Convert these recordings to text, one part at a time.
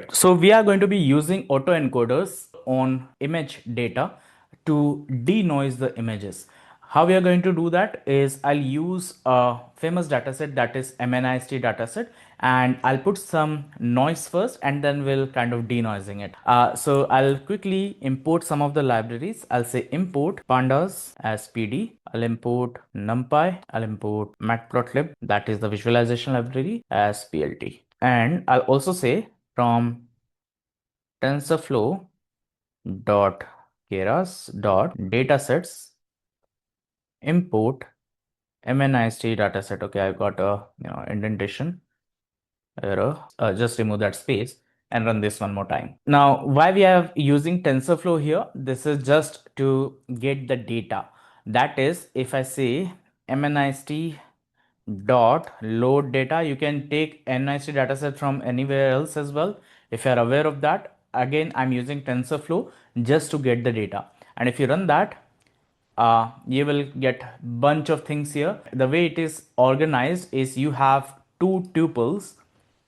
Alright, so we are going to be using autoencoders on image data to denoise the images. How we are going to do that is I'll use a famous dataset, that is MNIST dataset, and I'll put some noise first and then we'll kind of denoising it. So I'll quickly import some of the libraries. I'll say import pandas as PD. I'll import NumPy. I'll import matplotlib, that is the visualization library, as PLT. And I'll also say from TensorFlow dot keras dot datasets import MNIST dataset. Okay, I've got a indentation error. Just remove that space and run this one more time. Now, why we are using TensorFlow here? This is just to get the data. That is, if I say MNIST dot load data, you can take NIST dataset from anywhere else as well. If you are aware of that, again I'm using TensorFlow just to get the data, and if you run that, you will get bunch of things here. The way it is organized is you have two tuples,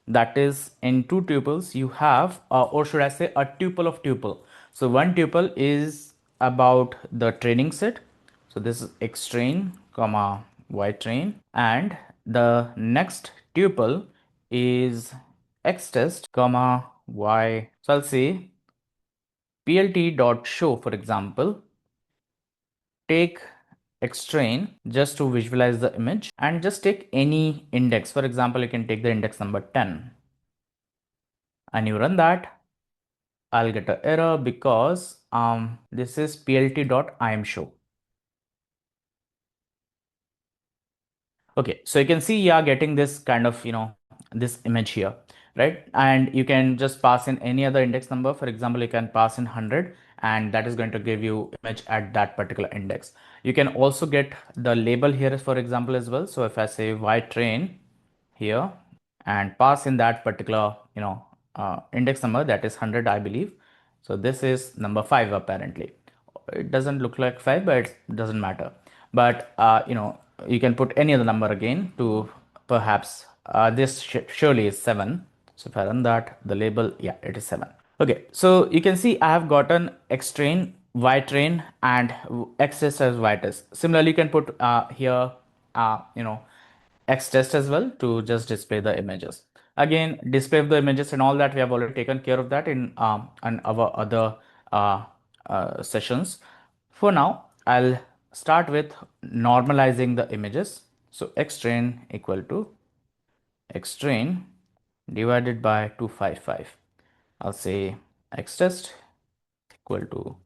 that is in two tuples you have or should I say a tuple of tuple. So one tuple is about the training set, so this is x train comma y train, and the next tuple is x test comma y. So I'll say plt dot show, for example, take x train just to visualize the image, and just take any index. For example, you can take the index number 10 and you run that. I'll get an error because this is plt.imshow. Okay, so you can see you are getting this kind of this image here, right? And you can just pass in any other index number. For example, you can pass in 100 and that is going to give you image at that particular index. You can also get the label here, for example, as well. So if I say y train here and pass in that particular index number, that is 100, I believe. So this is number 5 apparently. It doesn't look like 5, but it doesn't matter. But you can put any other number again to perhaps this surely is 7. So if I run that, the label, yeah, it is 7. Okay, so you can see I have gotten x train, y train, and x test as y test. Similarly, you can put here x test as well to just display the images. Again, display of the images and all that, we have already taken care of that in our other sessions. For now, I'll start with normalizing the images. So x train equal to x train divided by 255. I'll say x test equal to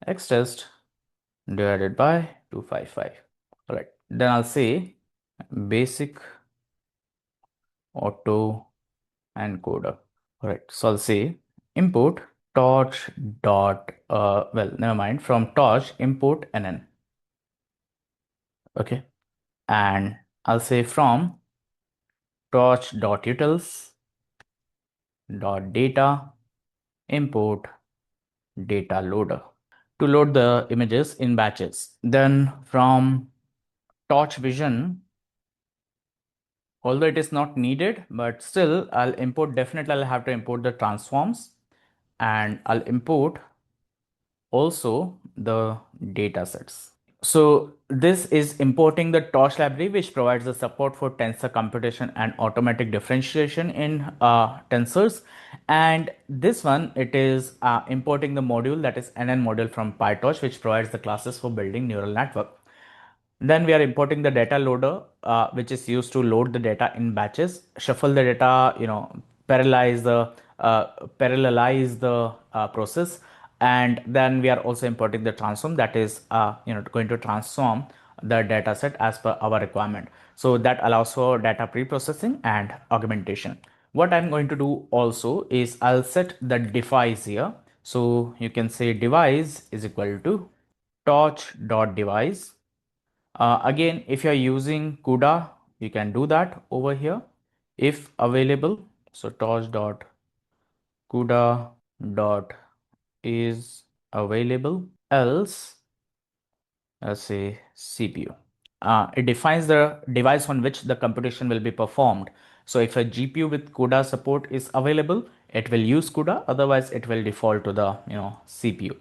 x test divided by 255. All right, then I'll say basic auto encoder. All right, so I'll say import torch dot well, never mind, from torch import nn. Okay, and I'll say from torch dot utils dot data import data loader to load the images in batches. Then from torch vision, although it is not needed, but still I'll import, definitely I'll have to import the transforms, and I'll import also the data sets. So this is importing the Torch library, which provides the support for tensor computation and automatic differentiation in tensors. And this one, it is importing the module, that is NN module from PyTorch, which provides the classes for building neural network. Then we are importing the data loader, which is used to load the data in batches, shuffle the data, parallelize the process, and then we are also importing the transform, that is going to transform the data set as per our requirement. So that allows for data pre-processing and augmentation. What I'm going to do also is I'll set the device here. So you can say device is equal to torch.device. Again, if you're using CUDA, you can do that over here if available. So torch dot CUDA dot is available, else let's say CPU. It defines the device on which the computation will be performed. So if a GPU with CUDA support is available, it will use CUDA, otherwise it will default to the CPU.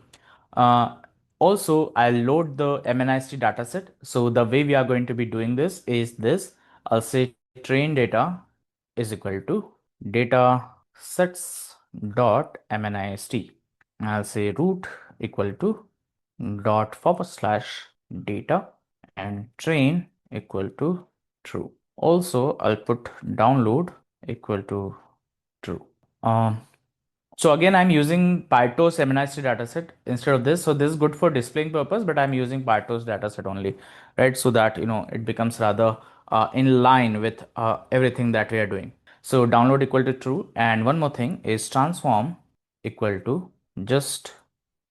Uh, Also, I'll load the MNIST dataset. So the way we are going to be doing this is this. I'll say train data is equal to data sets dot MNIST. I'll say root equal to dot forward slash data and train equal to true. Also, I'll put download equal to true. So again, I'm using PyTorch MNIST dataset instead of this. So this is good for displaying purpose, but I'm using PyTorch dataset only, right? So that, it becomes rather in line with everything that we are doing. So download equal to true. And one more thing is transform equal to just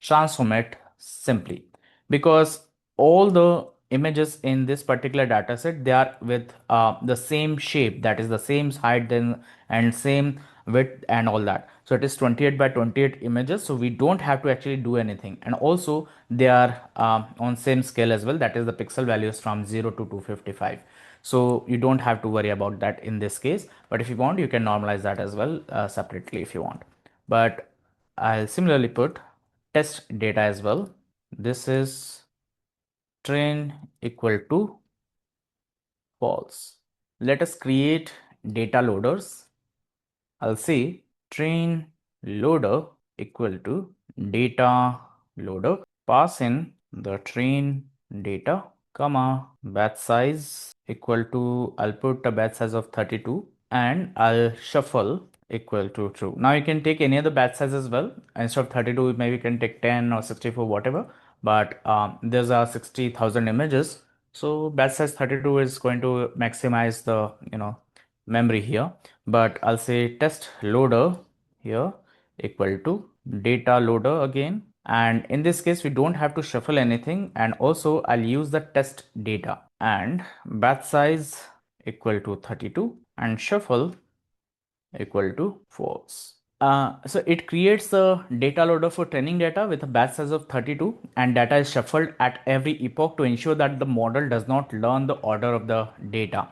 transform it simply, because all the images in this particular dataset, they are with the same shape, that is the same height then and same width and all that. So it is 28 by 28 images, so we don't have to actually do anything. And also they are on same scale as well, that is the pixel values from 0 to 255. So you don't have to worry about that in this case, but if you want, you can normalize that as well separately if you want. But I'll similarly put test data as well. This is train equal to false. Let us create data loaders. I'll say train loader equal to data loader. Pass in the train data, comma, batch size equal to, I'll put a batch size of 32 and I'll shuffle equal to true. Now you can take any other batch size as well. Instead of 32, maybe you can take 10 or 64, whatever. But there's 60,000 images. So batch size 32 is going to maximize the, memory here. But I'll say test loader here equal to data loader again. And in this case, we don't have to shuffle anything. And also I'll use the test data and batch size equal to 32 and shuffle equal to false. So it creates a data loader for training data with a batch size of 32 and data is shuffled at every epoch to ensure that the model does not learn the order of the data.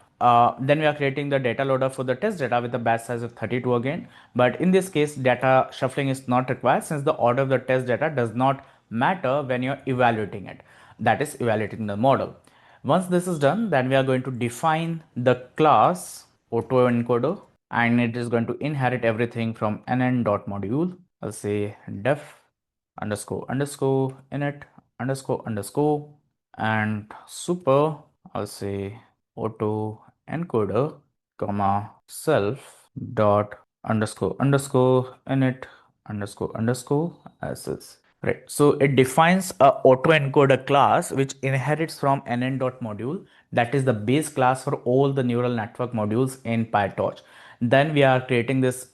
Then we are creating the data loader for the test data with a batch size of 32 again. But in this case, data shuffling is not required since the order of the test data does not matter when you're evaluating it. That is evaluating the model. Once this is done, then we are going to define the class autoencoder and it is going to inherit everything from nn.module. I'll say def underscore underscore init underscore underscore and super. I'll say autoencoder comma self dot underscore underscore init underscore underscore as is. Right. So it defines a autoencoder class which inherits from nn.module. That is the base class for all the neural network modules in PyTorch. Then we are creating this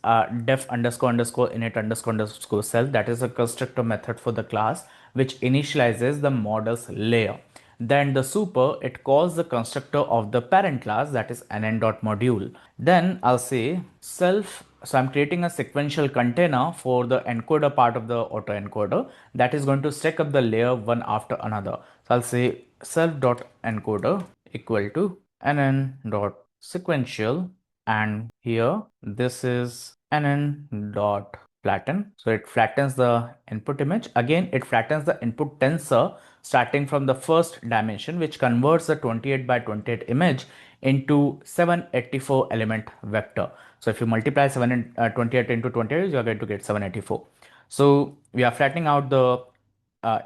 def underscore underscore init underscore underscore self. That is a constructor method for the class which initializes the model's layer. Then the super, it calls the constructor of the parent class, that is nn.module. Then I'll say self. So I'm creating a sequential container for the encoder part of the autoencoder that is going to stack up the layer one after another. So I'll say self.encoder equal to nn.sequential and here this is nn.flatten. So it flattens the input image. Again, it flattens the input tensor starting from the first dimension, which converts the 28 by 28 image into 784 element vector. So if you multiply 28 into 28, you are going to get 784. So we are flattening out the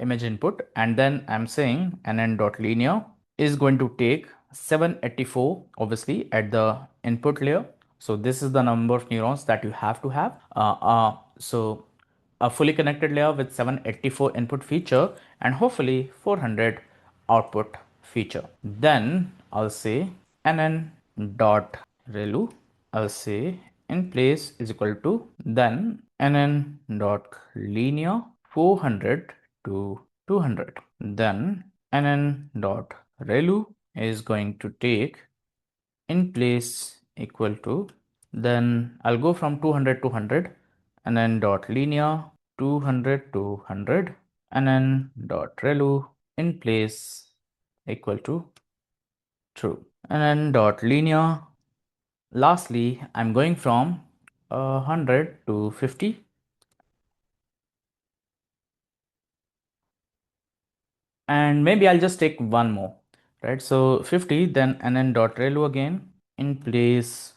image input and then I'm saying nn.linear is going to take 784 obviously at the input layer. So this is the number of neurons that you have to have. So a fully connected layer with 784 input feature and hopefully 400 output feature. Then I'll say nn dot relu. I'll say in place is equal to then nn dot linear 400 to 200. Then nn dot relu is going to take in place equal to, then I'll go from 200 to 100 and then dot linear 200 to 100 and then dot relu in place equal to true and then dot linear. Lastly, I'm going from 100 to 50. And maybe I'll just take one more, right? So 50, then nn dot relu again in place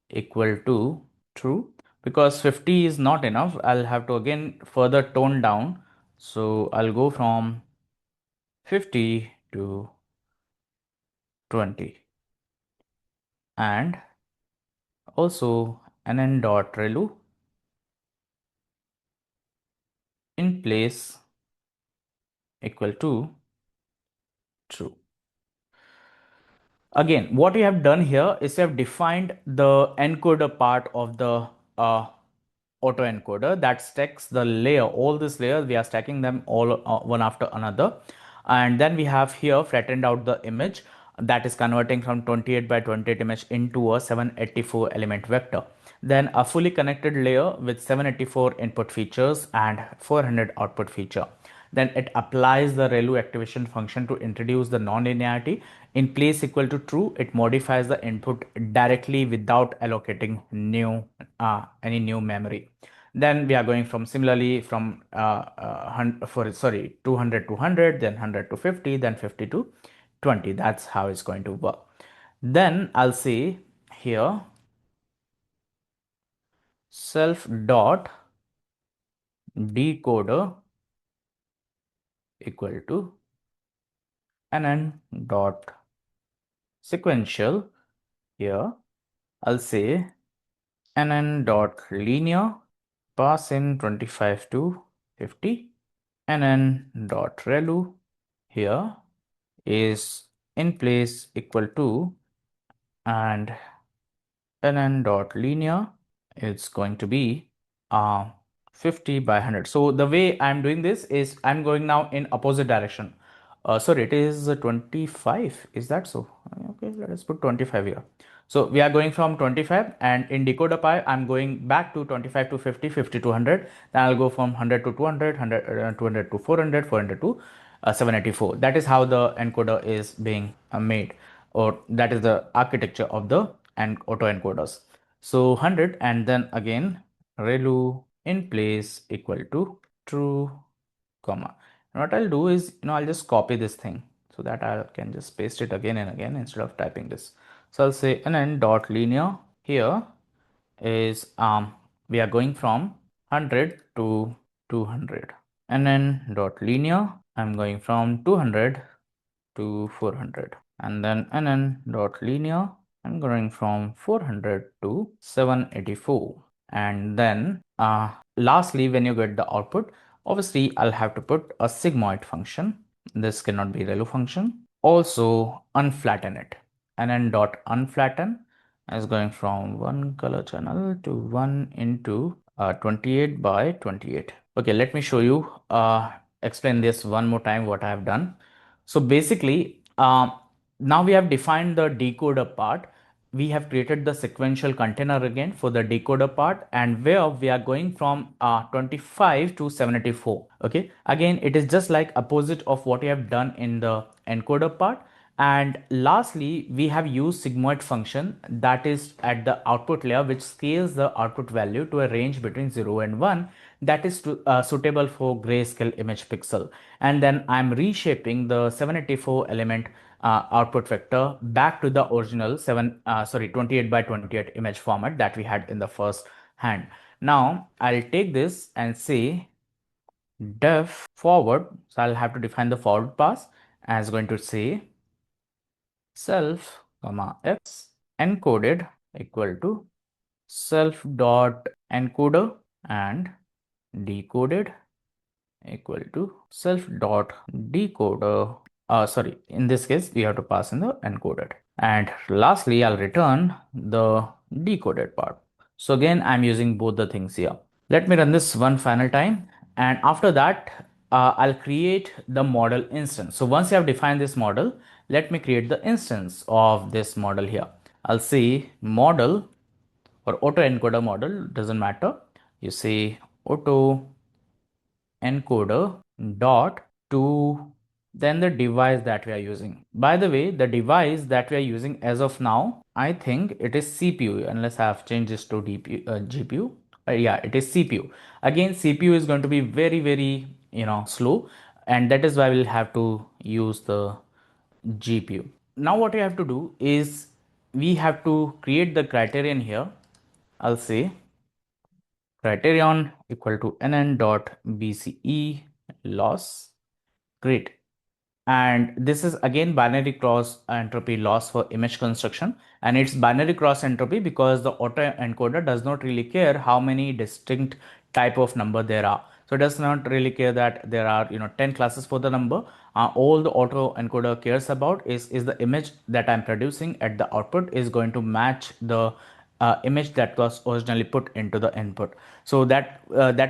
equal to true, because 50 is not enough. I'll have to again further tone down. So I'll go from 50 to 20, and also nn dot relu in place equal to true. Again, what we have done here is we have defined the encoder part of the autoencoder that stacks the layer, all these layers, we are stacking them all one after another. And then we have here flattened out the image that is converting from 28 by 28 image into a 784 element vector. Then a fully connected layer with 784 input features and 400 output feature. Then it applies the ReLU activation function to introduce the nonlinearity. In place equal to true, it modifies the input directly without allocating any new memory. Then we are going from similarly from 200 to 100, then 100 to 50, then 50 to 20. That's how it's going to work. Then I'll say here self dot decoder equal to nn dot sequential. Here I'll say nn dot linear, pass in 25 to 50, nn dot relu here is in place equal to, and nn dot linear is going to be uh, 50 by 100. So the way I'm doing this is I'm going now in opposite direction. Sorry, it is 25. Is that so? Okay, let us put 25 here. So we are going from 25, and in decoder pi, I'm going back to 25 to 50, 50 to 100. Then I'll go from 100 to 200, 200 to 400, 400 to 784. That is how the encoder is being made, or that is the architecture of the and autoencoders. So 100, and then again relu in place equal to true, comma. And what I'll do is, I'll just copy this thing so that I can just paste it again and again instead of typing this. So I'll say nn dot linear here is we are going from 100 to 200. Nn dot linear, I'm going from 200 to 400, and then nn dot linear, I'm going from 400 to 784. And then lastly, when you get the output, obviously I'll have to put a sigmoid function. This cannot be ReLU function. Also unflatten it. Nn dot unflatten is going from one color channel to 1 into 28 by 28. Okay, let me show you, explain this one more time what I have done. So basically, now we have defined the decoder part. We have created the sequential container again for the decoder part, and where we are going from 25 to 784. Okay, again, it is just like opposite of what we have done in the encoder part. And lastly, we have used sigmoid function that is at the output layer, which scales the output value to a range between 0 and 1 that is suitable for grayscale image pixel. And then I'm reshaping the 784 element output vector back to the original 28 by 28 image format that we had in the first hand. Now I'll take this and say def forward. So I'll have to define the forward pass as going to say self comma x encoded equal to self dot encoder, and decoded equal to self dot decoder. Sorry, in this case we have to pass in the encoded, and lastly I'll return the decoded part. So again I'm using both the things here. Let me run this one final time, and after that I'll create the model instance. So once you have defined this model, let me create the instance of this model here. I'll say model or autoencoder model, doesn't matter. You say auto encoder dot to then the device that we are using. By the way, the device that we are using as of now, I think it is CPU, unless I have changed this to GPU. Yeah, it is CPU. Again, CPU is going to be very, very, slow, and that is why we'll have to use the GPU. Now what we have to do is we have to create the criterion here. I'll say criterion equal to nn dot bce loss. Great. And this is again binary cross entropy loss for image construction, and it's binary cross entropy because the autoencoder does not really care how many distinct type of number there are. So it does not really care that there are 10 classes for the number. All the autoencoder cares about is the image that I'm producing at the output is going to match the image that was originally put into the input. So that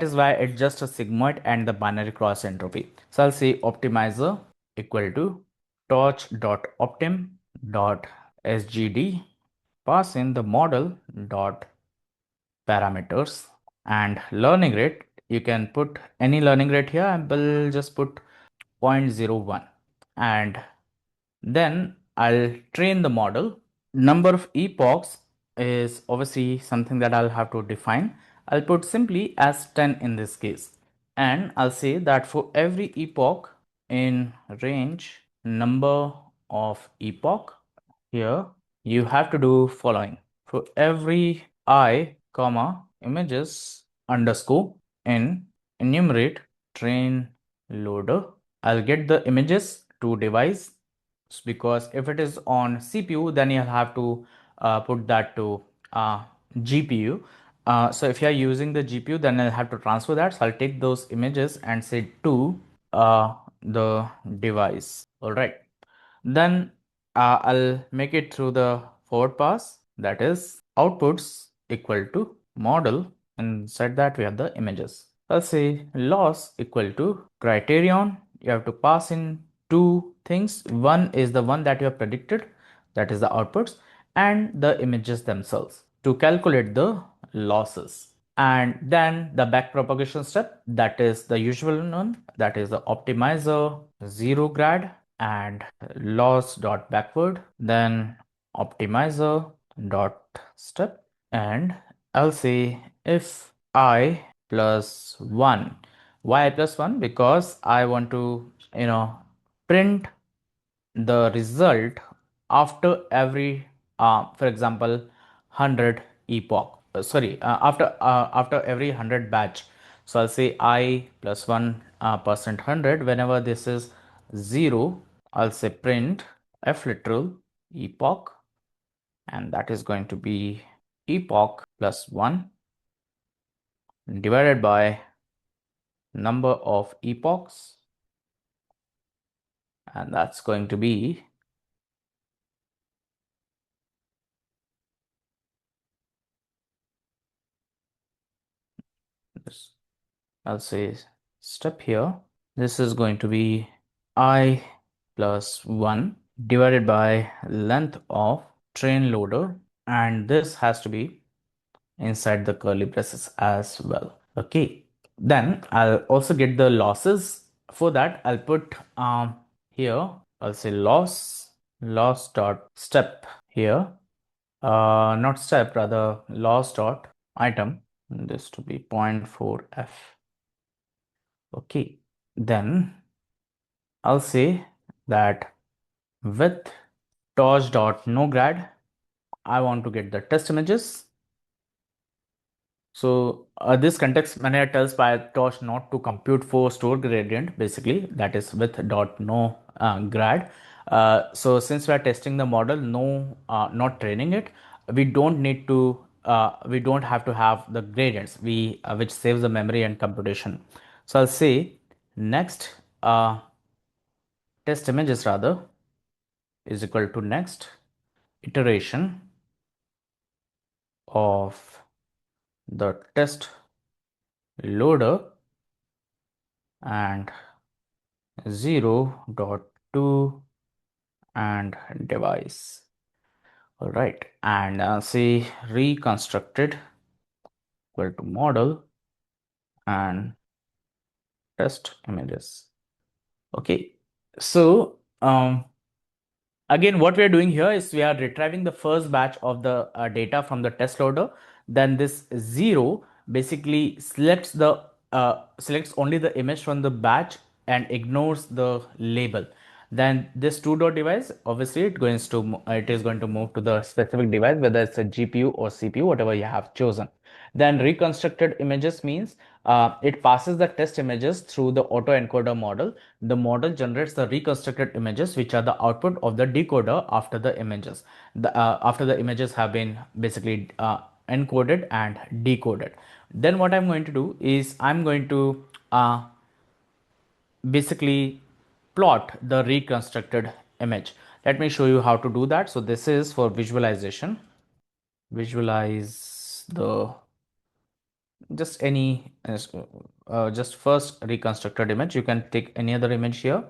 is why it's just a sigmoid and the binary cross entropy. So I'll say optimizer equal to torch.optim.sgd, pass in the model dot parameters, and learning rate. You can put any learning rate here. I will just put 0.01, and then I'll train the model. Number of epochs is obviously something that I'll have to define. I'll put simply as 10 in this case, and I'll say that for every epoch in range number of epoch, here you have to do following. For every I comma images underscore in enumerate train loader, I'll get the images to device, because if it is on CPU, then you'll have to put that to GPU. So if you are using the GPU, then I'll have to transfer that. So I'll take those images and say to the device. All right. Then I'll make it through the forward pass, that is outputs equal to model. Inside that we have the images. I'll say loss equal to criterion. You have to pass in two things. One is the one that you have predicted, that is the outputs, and the images themselves to calculate the losses. And then the back propagation step, that is the usual one, that is the optimizer zero grad and loss dot backward, then optimizer dot step, and I'll say if I plus 1. Why I plus 1? Because I want to print the result after every for example 100 epoch, after every 100 batch. So I'll say I plus 1 percent 100. Whenever this is 0, I'll say print f literal epoch, and that is going to be epoch plus 1 divided by number of epochs, and that's going to be this. I'll say step here. This is going to be I plus 1 divided by length of train loader, and this has to be inside the curly braces as well. Okay, then I'll also get the losses. For that, I'll put here, I'll say loss dot step here, not step, rather loss dot item, this to be 0.4f. Okay, then I'll say that with torch dot no grad, I want to get the test images. So this context manager tells PyTorch not to compute for store gradient, basically, that is with dot no grad. So since we are testing the model, not training it, we don't need to, we don't have to have the gradients, which saves the memory and computation. So I'll say next test images rather is equal to next iteration of the test loader and 0.2 and device. All right, and say reconstructed equal to model and test images. Okay, So again, what we are doing here is we are retrieving the first batch of the data from the test loader. Then this zero basically selects only the image from the batch and ignores the label. Then this two dot device, obviously it is going to move to the specific device, whether it's a GPU or CPU, whatever you have chosen. Then reconstructed images means it passes the test images through the autoencoder model. The model generates the reconstructed images, which are the output of the decoder after the images. After the images have been basically encoded and decoded. Then what I'm going to do is I'm going to basically plot the reconstructed image. Let me show you how to do that. So this is for visualization. Visualize the just any just first reconstructed image. You can take any other image here,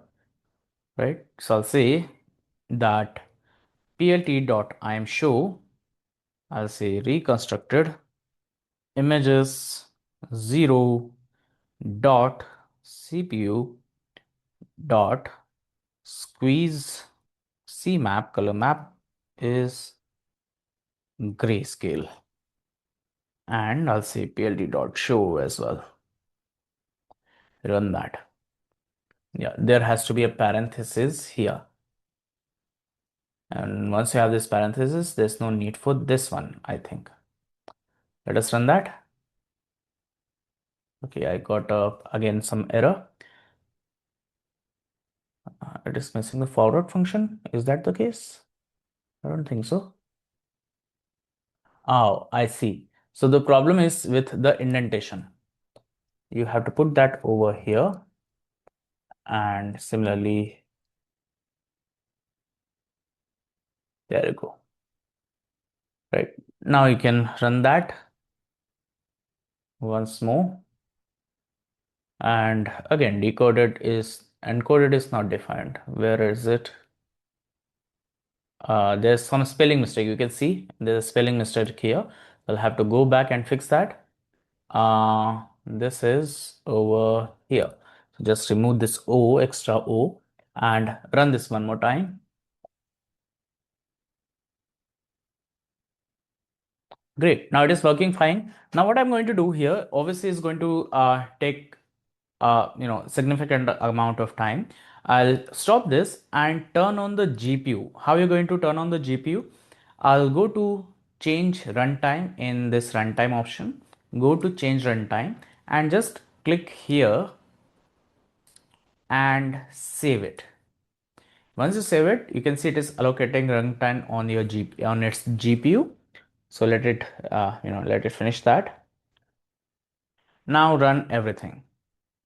right? So I'll say that plt dot im show, I'll say reconstructed images 0 dot cpu dot squeeze cmap, color map is grayscale, and I'll say plt dot show as well. Run that. Yeah, there has to be a parenthesis here. And once you have this parenthesis, there's no need for this one, I think. Let us run that. Okay, I got again some error. It is missing the forward function. Is that the case? I don't think so. Oh, I see. So the problem is with the indentation. You have to put that over here. And similarly, there you go. Right. Now you can run that once more. And again, encoded is not defined. Where is it? There's some spelling mistake. You can see there's a spelling mistake here. I'll have to go back and fix that. This is over here. So just remove this extra O, and run this one more time. Great. Now it is working fine. Now what I'm going to do here, obviously, is going to take significant amount of time. I'll stop this and turn on the GPU. How are you going to turn on the GPU? I'll go to change runtime in this runtime option, go to change runtime and just click here and save it. Once you save it, you can see it is allocating runtime on your on its GPU. So let it let it finish that. Now run everything.